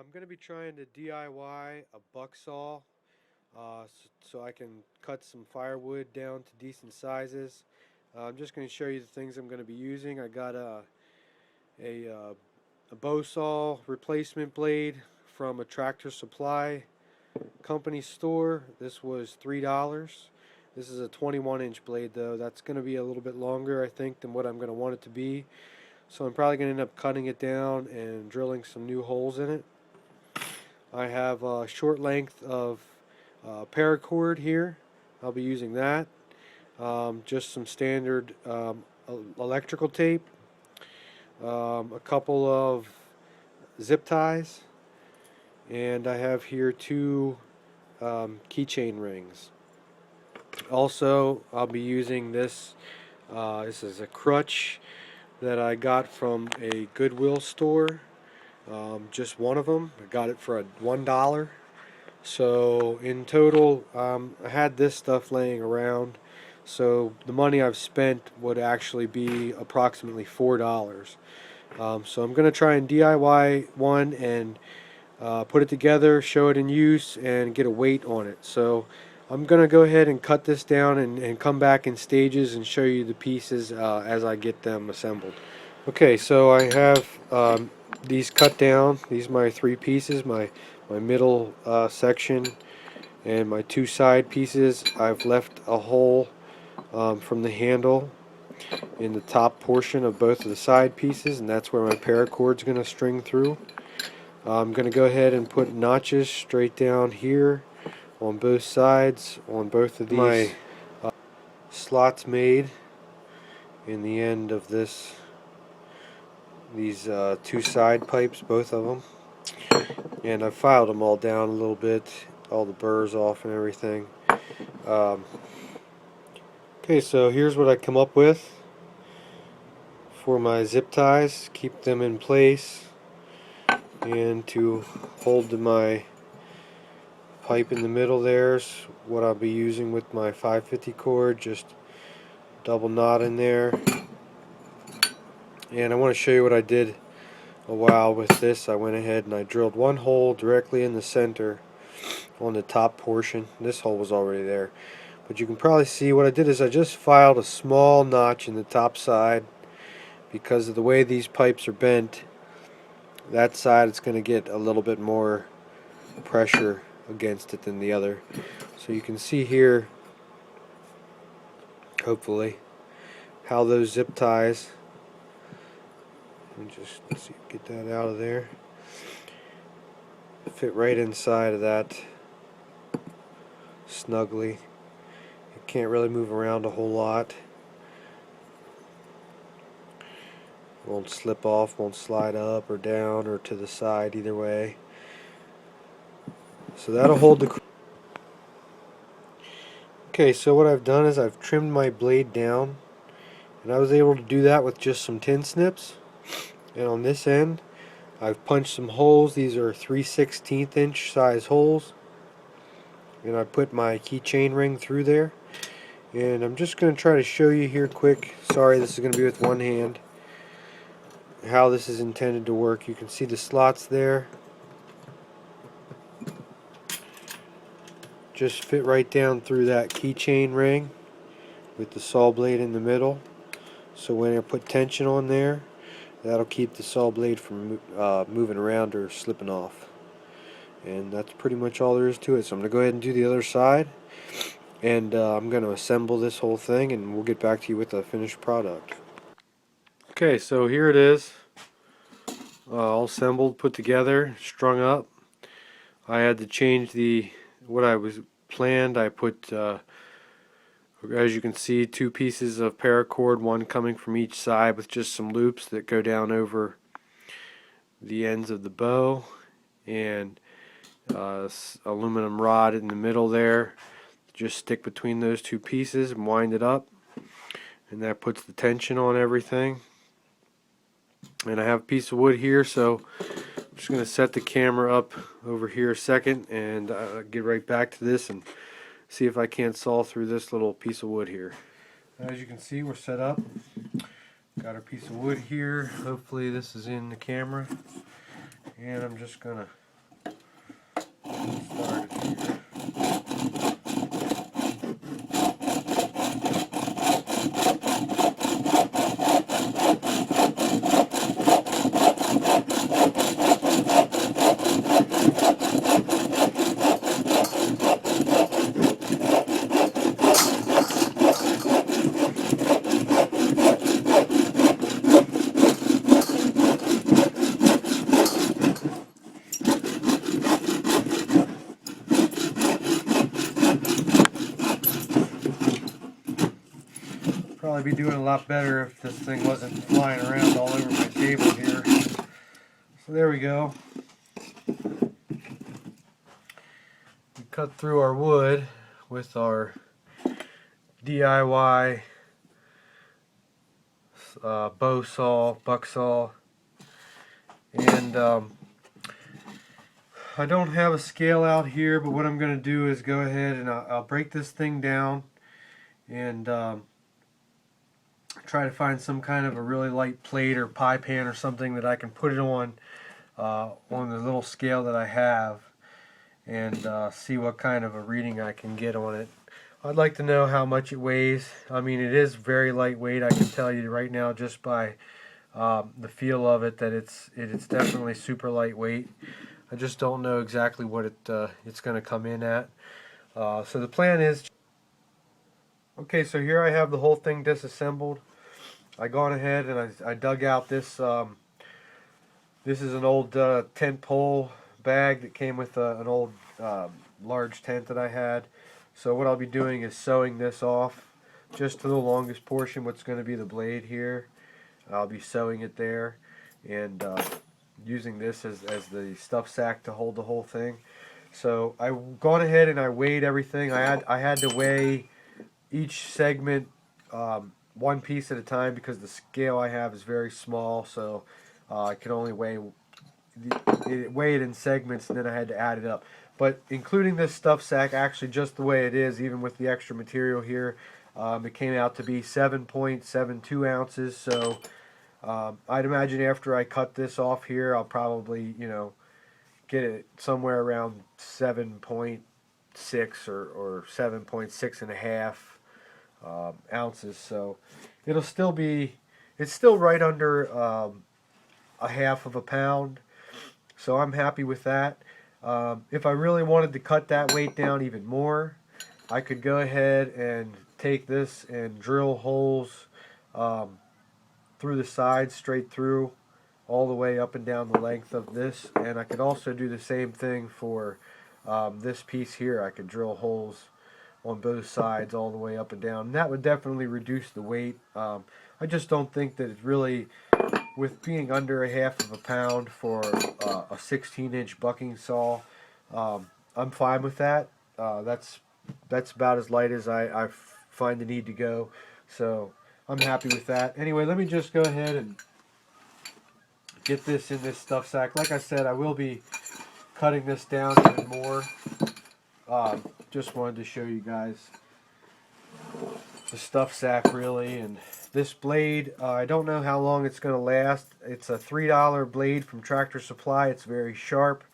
I'm going to be trying to DIY a buck saw so I can cut some firewood down to decent sizes. I'm just going to show you the things I'm going to be using. I got a bow saw replacement blade from a Tractor Supply company store. This was $3. This is a 21-inch blade though. That's going to be a little bit longer I think than what I'm going to want it to be. So I'm probably going to end up cutting it down and drilling some new holes in it. I have a short length of paracord here. I'll be using that. Just some standard electrical tape. A couple of zip ties. And I have here two keychain rings. Also, I'll be using this. This is a crutch that I got from a Goodwill store. Just one of them. I got it for $1. So in total, I had this stuff laying around. So the money I've spent would actually be approximately $4. So I'm going to try and DIY one and put it together, show it in use, and get a weight on it. So I'm going to go ahead and cut this down and come back in stages and show you the pieces as I get them assembled. Okay, so I have these cut down. These are my three pieces, my middle section and my two side pieces. I've left a hole from the handle in the top portion of both of the side pieces, and that's where my paracord is going to string through. I'm going to go ahead and put notches straight down here on both sides on both of these. My slots made in the end of these two side pipes, both of them, and I filed them all down a little bit, all the burrs off and everything. Okay, so here's what I come up with for my zip ties, keep them in place, and to hold my pipe in the middle. There's what I'll be using with my 550 cord, just double knot in there. And I want to show you what I did a while with this. I went ahead and I drilled one hole directly in the center on the top portion. This hole was already there, but you can probably see what I did is I just filed a small notch in the top side. Because of the way these pipes are bent, that side it's going to get a little bit more pressure against it than the other. So you can see here, hopefully, how those zip ties, and just see, get that out of there, fit right inside of that snugly. It can't really move around a whole lot. Won't slip off, won't slide up or down or to the side, either way. So that'll hold the... Okay, so what I've done is I've trimmed my blade down, and I was able to do that with just some tin snips. And on this end, I've punched some holes. These are 3/16 inch size holes, and I put my keychain ring through there. And I'm just going to try to show you here quick. Sorry, this is going to be with one hand. How this is intended to work. You can see the slots there. Just fit right down through that keychain ring with the saw blade in the middle. So when I put tension on there, that'll keep the saw blade from moving around or slipping off. And that's pretty much all there is to it. So I'm going to go ahead and do the other side, and I'm going to assemble this whole thing, and we'll get back to you with the finished product. Okay, so here it is, all assembled, put together, strung up. I had to change what I was planned. I put, as you can see, two pieces of paracord, one coming from each side with just some loops that go down over the ends of the bow, and aluminum rod in the middle there. Just stick between those two pieces and wind it up, and that puts the tension on everything. And I have a piece of wood here, so I'm just going to set the camera up over here a second and get right back to this and see if I can't saw through this little piece of wood here. As you can see, we're set up. Got our piece of wood here. Hopefully this is in the camera. And I'm just going to probably be doing a lot better if this thing wasn't flying around all over my table here. So there we go. We cut through our wood with our DIY bucksaw, and I don't have a scale out here, but what I'm going to do is go ahead and I'll break this thing down and try to find some kind of a really light plate or pie pan or something that I can put it on the little scale that I have, and see what kind of a reading I can get on it. I'd like to know how much it weighs. I mean, it is very lightweight. I can tell you right now just by the feel of it that it's definitely super lightweight. I just don't know exactly what it's going to come in at. So the plan is, okay, so here I have the whole thing disassembled. I gone ahead and I dug out this. This is an old tent pole bag that came with an old large tent that I had. So what I'll be doing is sewing this off just to the longest portion, what's going to be the blade here. I'll be sewing it there and using this as the stuff sack to hold the whole thing. So I've gone ahead and I weighed everything. I had to weigh each segment one piece at a time because the scale I have is very small, so I can only weigh it in segments, and then I had to add it up. But including this stuff sack, actually just the way it is, even with the extra material here, it came out to be 7.72 ounces. So I'd imagine after I cut this off here, I'll probably, get it somewhere around 7.6 or 7.6 and a half ounces. So it'll still be, it's still right under a half of a pound. So I'm happy with that. If I really wanted to cut that weight down even more, I could go ahead and take this and drill holes through the sides, straight through, all the way up and down the length of this. And I could also do the same thing for this piece here. I could drill holes on both sides all the way up and down. And that would definitely reduce the weight. I just don't think that it's really, with being under a half of a pound for a 16-inch bucking saw, I'm fine with that. That's about as light as I find the need to go. So I'm happy with that. Anyway, let me just go ahead and get this in this stuff sack. Like I said, I will be cutting this down even more. Just wanted to show you guys the stuff sack really. And this blade, I don't know how long it's going to last. It's a $3 blade from Tractor Supply. It's very sharp.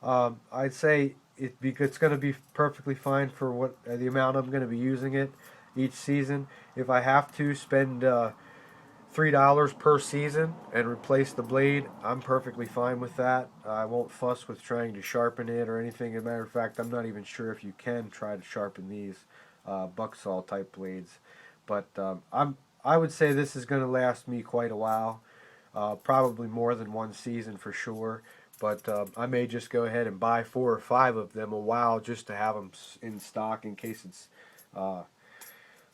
I'd say it's going to be perfectly fine for what the amount I'm going to be using it each season. If I have to spend $3 per season and replace the blade, I'm perfectly fine with that. I won't fuss with trying to sharpen it or anything. As a matter of fact, I'm not even sure if you can try to sharpen these bucksaw type blades. But I would say this is going to last me quite a while, probably more than one season for sure. But I may just go ahead and buy 4 or 5 of them a while just to have them in stock in case it's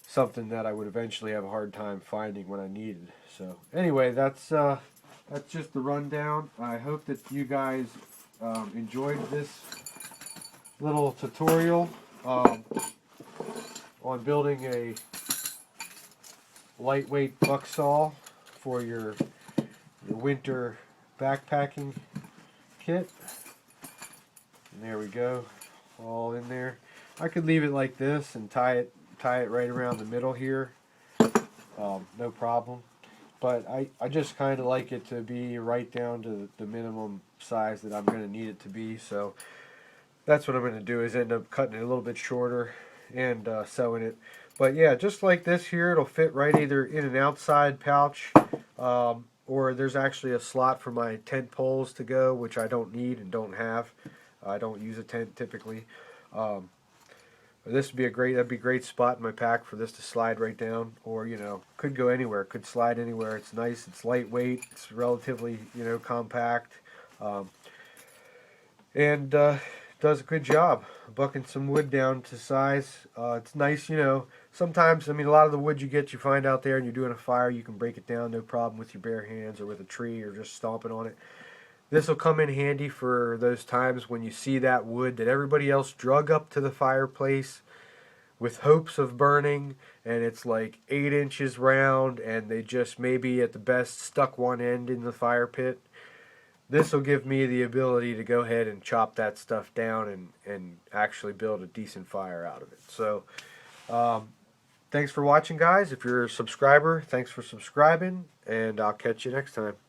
something that I would eventually have a hard time finding when I need it. So anyway, that's just the rundown. I hope that you guys enjoyed this little tutorial on building a lightweight bucksaw for your winter backpacking kit. And there we go, all in there. I could leave it like this and tie it right around the middle here, no problem. But I just kind of like it to be right down to the minimum size that I'm going to need it to be. So that's what I'm going to do, is end up cutting it a little bit shorter and sewing it. But yeah, just like this here, it'll fit right either in an outside pouch, or there's actually a slot for my tent poles to go, which I don't need and don't have. I don't use a tent typically. This would be that'd be a great spot in my pack for this to slide right down, or could go anywhere, could slide anywhere. It's nice, it's lightweight, it's relatively compact, and does a good job bucking some wood down to size. It's nice, you know. Sometimes, I mean, a lot of the wood you find out there and you're doing a fire, you can break it down no problem with your bare hands or with a tree or just stomping on it. This will come in handy for those times when you see that wood that everybody else drug up to the fireplace with hopes of burning, and it's like 8 inches round, and they just maybe at the best stuck one end in the fire pit. This will give me the ability to go ahead and chop that stuff down and actually build a decent fire out of it. So thanks for watching, guys. If you're a subscriber, thanks for subscribing, and I'll catch you next time.